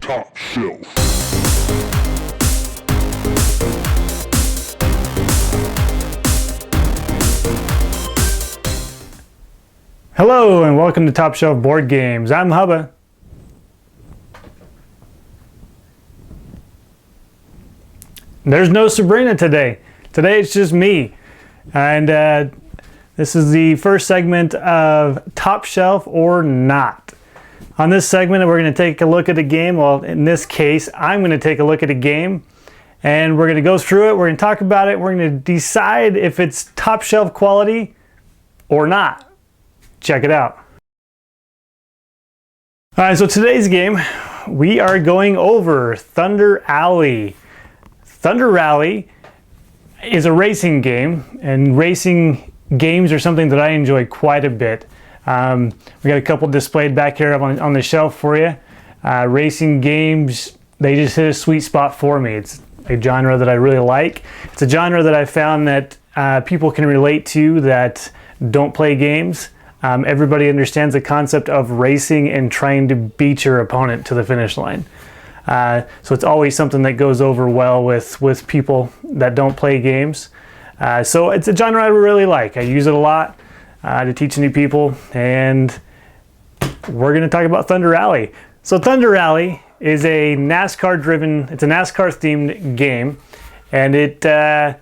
Top Shelf. Hello and welcome to Top Shelf Board Games. I'm Hubba. There's no Sabrina today. Today it's just me. And this is the first segment of Top Shelf or Not. On this segment, we're going to take a look at a game. Well, in this case, I'm going to take a look at a game and we're going to go through it. We're going to talk about it. We're going to decide if it's top shelf quality or not. Check it out. All right, so today's game, we are going over Thunder Alley. Thunder Rally is a racing game, and racing games are something that I enjoy quite a bit. We got a couple displayed back here on the shelf for you. Racing games, they just hit a sweet spot for me. It's a genre that I really like. It's a genre that I found that people can relate to that don't play games. Everybody understands the concept of racing and trying to beat your opponent to the finish line. So it's always something that goes over well with people that don't play games. So it's a genre I really like. I use it a lot to teach new people, and we're going to talk about Thunder Rally. So Thunder Rally is a NASCAR-driven, it's a NASCAR-themed game, and we're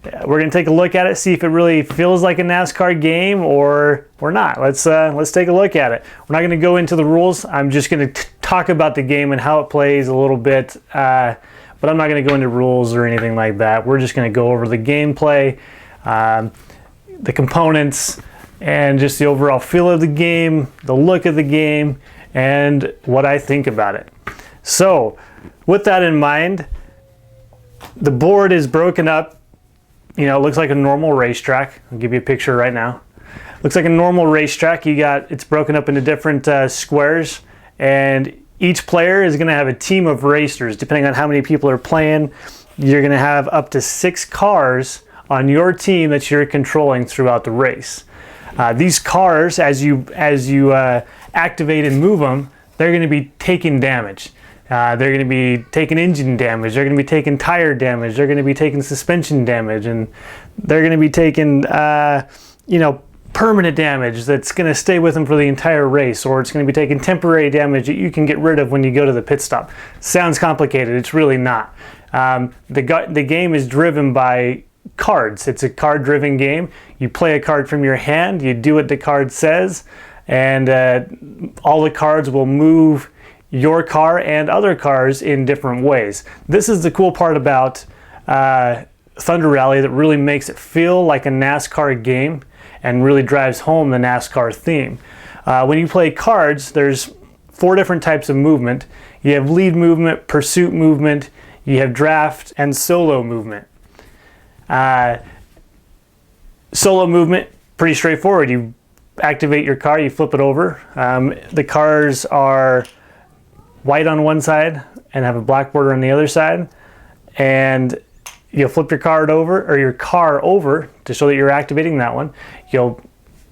going to take a look at it, see if it really feels like a NASCAR game or not. Let's take a look at it. We're not going to go into the rules. I'm just going to talk about the game and how it plays a little bit, but I'm not going to go into rules or anything like that. We're just going to go over the gameplay, the components, and just the overall feel of the game, the look of the game, and what I think about it. So, with that in mind, the board is broken up. You know, it looks like a normal racetrack. I'll give you a picture right now. Looks like a normal racetrack. It's broken up into different squares, and each player is going to have a team of racers. Depending on how many people are playing, you're going to have up to 6 cars on your team that you're controlling throughout the race. These cars, as you activate and move them, they're going to be taking damage. They're going to be taking engine damage. They're going to be taking tire damage. They're going to be taking suspension damage, and they're going to be taking, permanent damage that's going to stay with them for the entire race, or it's going to be taking temporary damage that you can get rid of when you go to the pit stop. Sounds complicated. It's really not. The game is driven by cards. It's a card-driven game. You play a card from your hand. You do what the card says, and all the cards will move your car and other cars in different ways. This is the cool part about Thunder Rally that really makes it feel like a NASCAR game and really drives home the NASCAR theme. When you play cards, there's 4 different types of movement. You have lead movement, pursuit movement, you have draft, and solo movement. Solo movement, pretty straightforward. You activate your car, you flip it over. The cars are white on one side and have a black border on the other side, and you'll flip your car over to show that you're activating that one. You'll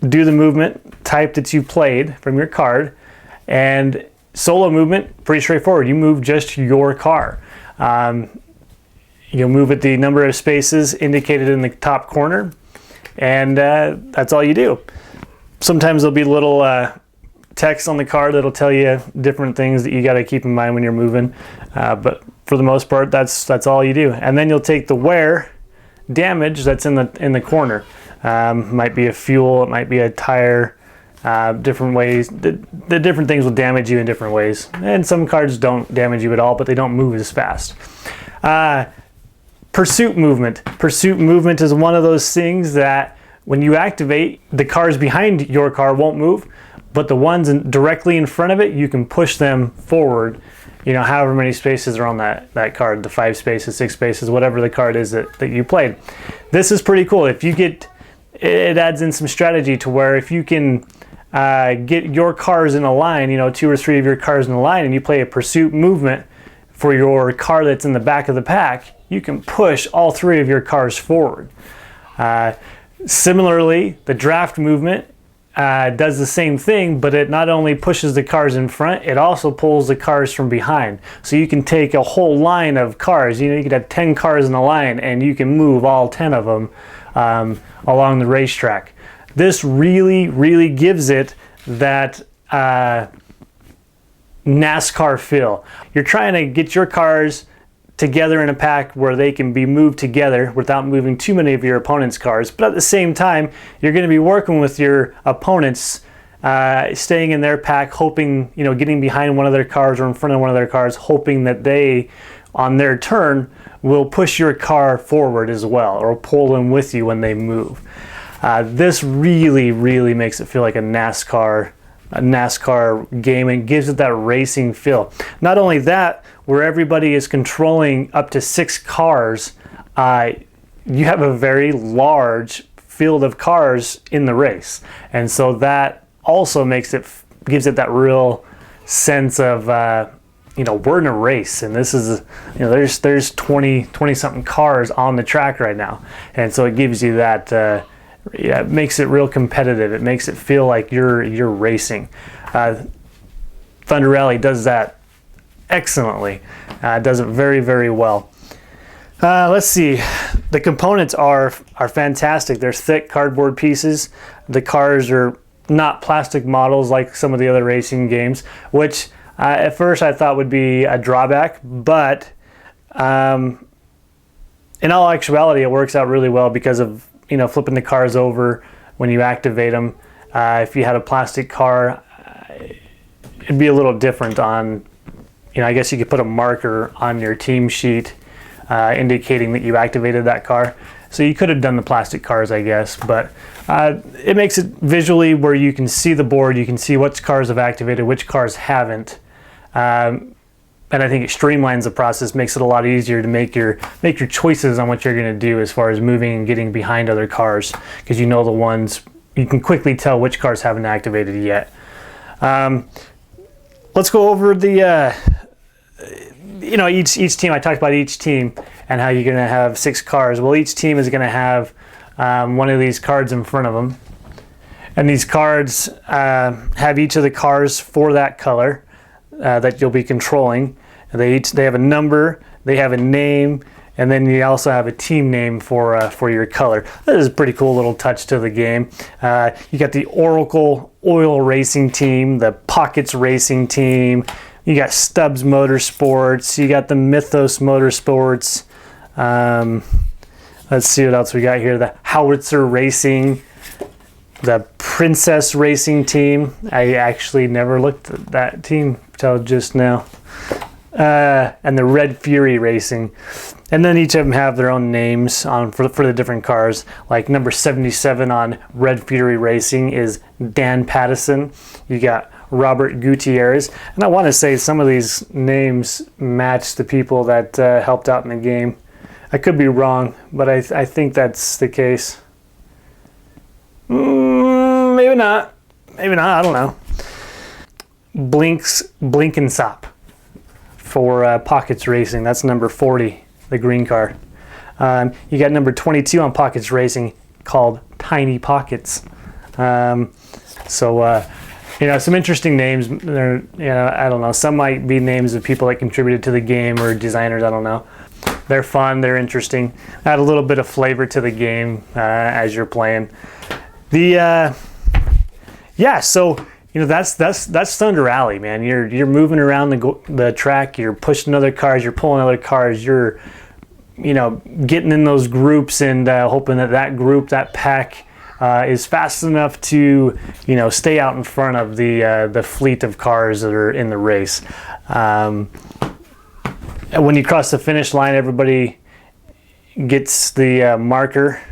do the movement type that you played from your card, and solo movement, pretty straightforward. You move just your car. You'll move at the number of spaces indicated in the top corner, and that's all you do. Sometimes there'll be little text on the card that'll tell you different things that you got to keep in mind when you're moving, but for the most part, that's all you do. And then you'll take the wear damage that's in the corner. Might be a fuel, it might be a tire, different ways. The different things will damage you in different ways, and some cards don't damage you at all, but they don't move as fast. Pursuit movement. Pursuit movement is one of those things that when you activate, the cars behind your car won't move, but the ones directly in front of it, you can push them forward, however many spaces are on that card, the 5 spaces, 6 spaces, whatever the card is that you played. This is pretty cool. It adds in some strategy to where if you can get your cars in a line, 2 or 3 of your cars in a line, and you play a pursuit movement for your car that's in the back of the pack, you can push all 3 of your cars forward. Similarly, the draft movement, does the same thing, but it not only pushes the cars in front, it also pulls the cars from behind. So you can take a whole line of cars. You could have 10 cars in a line, and you can move all 10 of them along the racetrack. This really, really gives it that NASCAR feel. You're trying to get your cars together in a pack where they can be moved together without moving too many of your opponent's cars, but at the same time you're going to be working with your opponents, staying in their pack, hoping, getting behind one of their cars or in front of one of their cars, hoping that they on their turn will push your car forward as well, or pull them with you when they move. This really, really makes it feel like a NASCAR game, and gives it that racing feel. Not only that, where everybody is controlling up to 6 cars, you have a very large field of cars in the race, and so that also gives it that real sense of we're in a race, and this is there's 20 something cars on the track right now, and so it gives you that. It makes it real competitive. It makes it feel like you're racing. Thunder Rally does that excellently. Does it very, very well. Let's see. The components are fantastic. They're thick cardboard pieces. The cars are not plastic models like some of the other racing games, which at first I thought would be a drawback, but in all actuality it works out really well because of flipping the cars over when you activate them. If you had a plastic car, it'd be a little different on, I guess you could put a marker on your team sheet indicating that you activated that car. So you could have done the plastic cars, I guess, but it makes it visually where you can see the board, you can see which cars have activated, which cars haven't. And I think it streamlines the process, makes it a lot easier to make your choices on what you're going to do as far as moving and getting behind other cars, because the ones you can quickly tell which cars haven't activated yet. Let's go over the each team. I talked about each team and how you're going to have 6 cars. Well, each team is going to have one of these cards in front of them, and these cards have each of the cars for that color that you'll be controlling. They have a number, they have a name, and then you also have a team name for your color. This is a pretty cool little touch to the game. You got the Oracle Oil Racing Team, the Pockets Racing Team, you got Stubbs Motorsports, you got the Mythos Motorsports. Let's see what else we got here. The Howitzer Racing, the Princess Racing Team. I actually never looked at that team till just now. And the Red Fury Racing. And then each of them have their own names for the different cars. Like number 77 on Red Fury Racing is Dan Pattison. You got Robert Gutierrez. And I want to say some of these names match the people that helped out in the game. I could be wrong, but I think that's the case. Maybe not. I don't know. Blinkensop for Pockets Racing. That's number 40, the green car. You got number 22 on Pockets Racing called Tiny Pockets. Some interesting names. They're, I don't know. Some might be names of people that contributed to the game or designers. I don't know. They're fun. They're interesting. Add a little bit of flavor to the game as you're playing. That's Thunder Rally, man. You're moving around the track. You're pushing other cars. You're pulling other cars. You're, getting in those groups and hoping that pack is fast enough to, stay out in front of the fleet of cars that are in the race. And when you cross the finish line, everybody gets the marker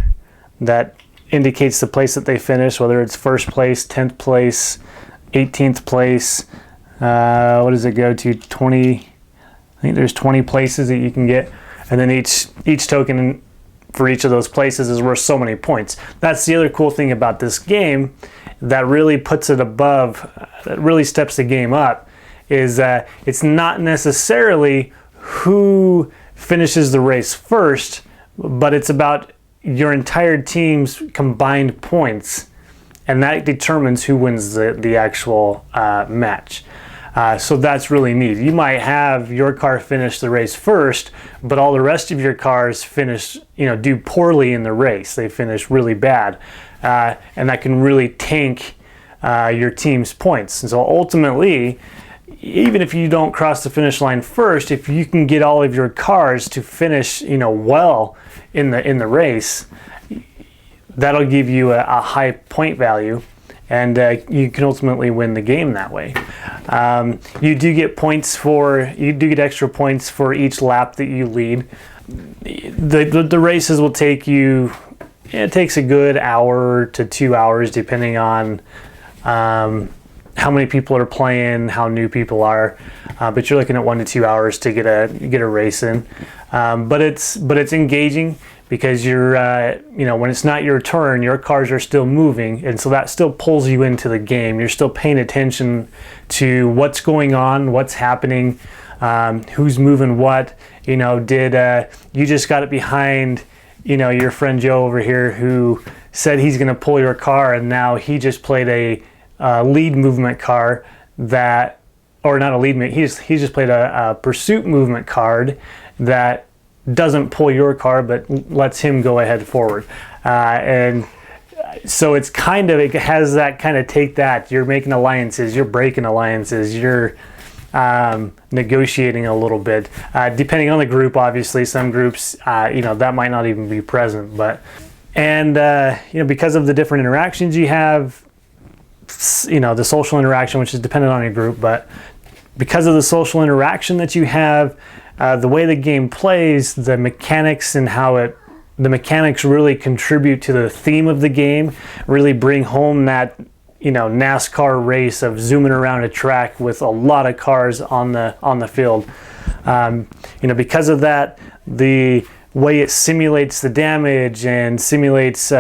that indicates the place that they finish, whether it's first place, 10th place, 18th place. What does it go to? 20. I think there's 20 places that you can get, and then each token for each of those places is worth so many points. That's the other cool thing about this game that really puts it above, that really steps the game up, is that it's not necessarily who finishes the race first, but it's about your entire team's combined points and that determines who wins the actual match. So that's really neat. You might have your car finish the race first, but all the rest of your cars do poorly in the race. They finish really bad, and that can really tank your team's points. And so ultimately, even if you don't cross the finish line first, if you can get all of your cars to finish, well in the race, that'll give you a high point value, and you can ultimately win the game that way. You do get extra points for each lap that you lead. The races will take you. It takes a good hour to 2 hours, depending on how many people are playing, how new people are, but you're looking at 1 to 2 hours to get a race in. But it's engaging because you're when it's not your turn, your cars are still moving, and so that still pulls you into the game. You're still paying attention to what's going on, what's happening, who's moving what. Did you just got it behind your friend Joe over here who said he's going to pull your car, and now he just played a lead movement car or not a lead movement, he's just played a pursuit movement card that doesn't pull your car but lets him go ahead forward. And so it has that kind of take that. You're making alliances, you're breaking alliances, you're negotiating a little bit. Depending on the group, obviously, some groups, that might not even be present. Because of the different interactions you have, the social interaction, which is dependent on your group, but because of the social interaction that you have, the way the game plays, the mechanics and the mechanics really contribute to the theme of the game, really bring home that NASCAR race of zooming around a track with a lot of cars on the field. Because of that, the way it simulates the damage and simulates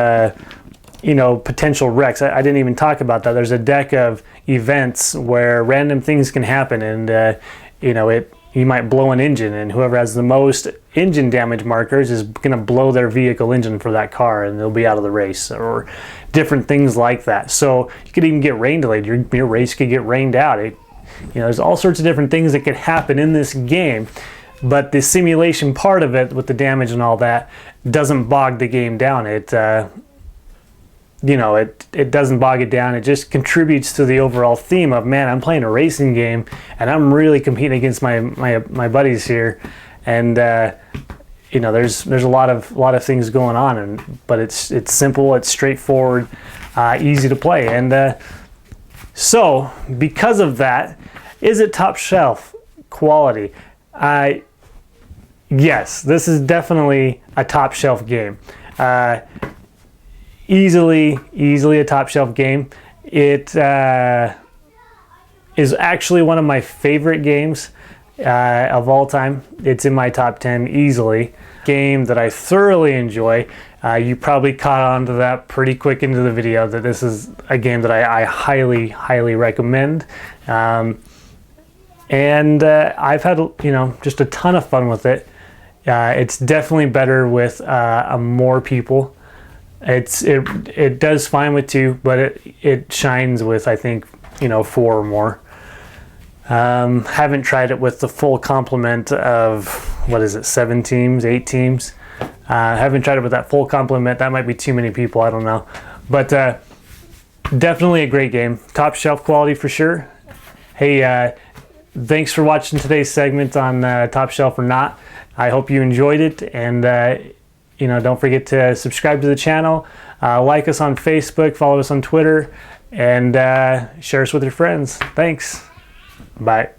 potential wrecks. I didn't even talk about that. There's a deck of events where random things can happen, and you might blow an engine, and whoever has the most engine damage markers is going to blow their vehicle engine for that car, and they'll be out of the race, or different things like that. So you could even get rain delayed. Your race could get rained out. There's all sorts of different things that could happen in this game, but the simulation part of it with the damage and all that doesn't bog the game down. It doesn't bog it down. It just contributes to the overall theme of, man, I'm playing a racing game and I'm really competing against my buddies here, and there's a lot of things going on, but it's simple, it's straightforward, easy to play, and so because of that, is it top shelf quality? Yes, this is definitely a top shelf game. Easily a top shelf game. It is actually one of my favorite games of all time. It's in my top 10 easily. Game that I thoroughly enjoy. You probably caught on to that pretty quick into the video that this is a game that I highly recommend. And I've had just a ton of fun with it. It's definitely better with more people. It does fine with 2, but it shines with, I think, 4 or more. Haven't tried it with the full complement of 7 teams, 8 teams. Haven't tried it with that full complement. That might be too many people, I don't know. But definitely a great game. Top shelf quality for sure. Hey, thanks for watching today's segment on Top Shelf or Not. I hope you enjoyed it, and don't forget to subscribe to the channel, like us on Facebook, follow us on Twitter, and share us with your friends. Thanks. Bye.